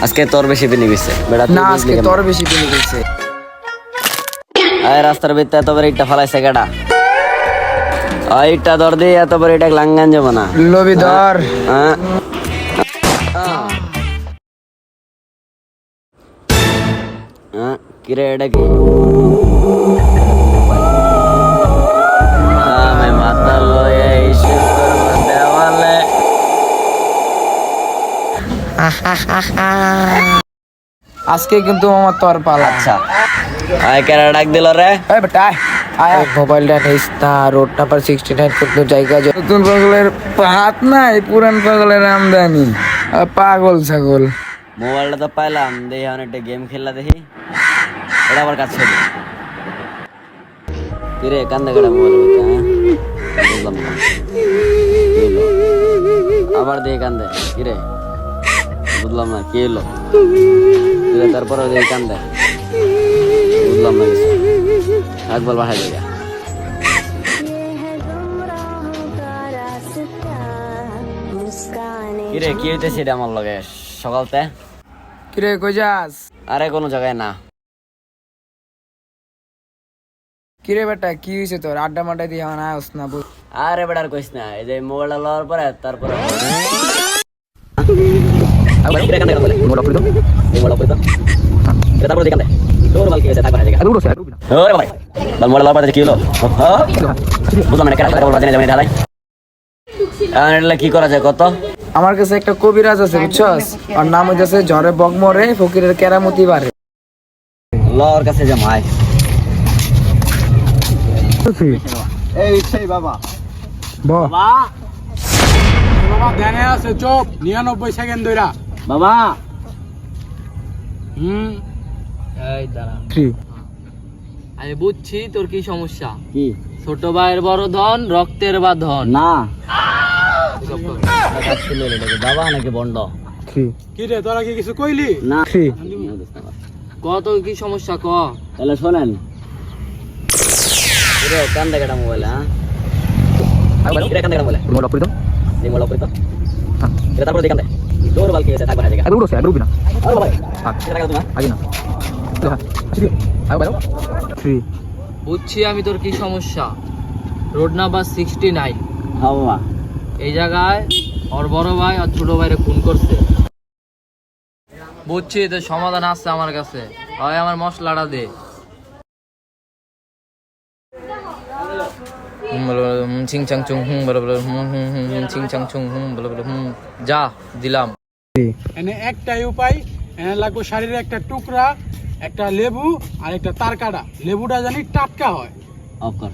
আজকে তোর বেশি পিনি গেছে বেটা না আজকে তোর বেশি পিনি গেছে। আয় রাস্তার ভিতরে এত বড় ইটটা ফালাইছে কেডা? ইটটা ধর দিয়ে এত বড় ইটা লাঙ্গান যাবো না। লবি ধর। কিরে এটা কি? আমি মাথা লয়ে ইস্যু করবো দেওয়ালে। আজকে কিন্তু আমার তোর পালা। আচ্ছা আয় কেরা ডাক দিল রে? এই বেটা আয় মোবাইলটা নিস না, রোড নাম্বার 69 কিন্তু জায়গা নতুন পাগলের পাত নাই, পুরান পাগলের আমদানি। পাগল ছাগল। মোবাইলটা তো পাইলাম, দেখি অনেকটা গেম খেললা দেখি। এটা আবার কাছে কিরে কান্দে কেডা মোবাইল বুঝলাম না। আবার দেখি কান্দে কিরে বুঝলাম না কি এলো। তারপরে দেখি কান্দে বুঝলাম না কিছু। একবার বাসায় জায়গা কিরে কি হইতেছে এটা আমার লগে সকালতে? কিরে কই যাস? আরে কোনো জায়গায় না। কিরে বেটা কি হয়েছে তোর? আড্ডা মাড্ডা দিয়ে আমার আয়স না। আরে বেটার কইস না, এই যে মোবাইলটা লওয়ার পরে তারপরে কি করা যায় কত? আমার কাছে একটা কবিরাজ আছে বুঝছস, আর নাম হইতেছে ঝড়ে বগমরে ফকিরের কেরামতি বারে। লওয়ার কাছে যে মাই এই সেই বাবা বাহ বাবা ধ্যানে আছে চোপ 99 সেকেন্ড ধইরা বাবা এই দাঁড়া, 3 আমি বুঝছি তোর কি সমস্যা। কি? ছোট ভাইয়ের বড় ধন, রক্তের বাঁধন। না বাবা নাকি বন্ড? 3 কি রে তোরা কি কিছু কইলি? না 3 কত কি সমস্যা ক? তাহলে শোনেন কান দেখা মোবাইল। হ্যাঁ কান দেখা মোবাইল মোবাইল অফ করে দাও। মোবাইল অপরিত তারপরে দেখান দেয় তোর বালকি এসে থাকবে না জায়গা। আর উড়ো আর উড়বি না। আরে ভাই আচ্ছা টাকা তোমার আগে না। আগে বাইরো 3 বুঝছি আমি তোর কি সমস্যা। রোড নাম্বার 69 হ্যাঁ বাবা এই জায়গায় ওর বড় ভাই আর ছোট ভাইরে খুন করছে। বুঝছি তোর সমাধান আছে আমার কাছে, হয় আমার মশলাটা দে। চিং চাং চুং হুম বলে বলে চিং চাং চুং হুম বলে বলে যা দিলাম। এনে একটাই উপায়, এনে লাগবে শাড়ির একটা টুকরা, একটা লেবু আর একটা তারকাটা। লেবুটা জানি টাটকা হয়। অফ কর।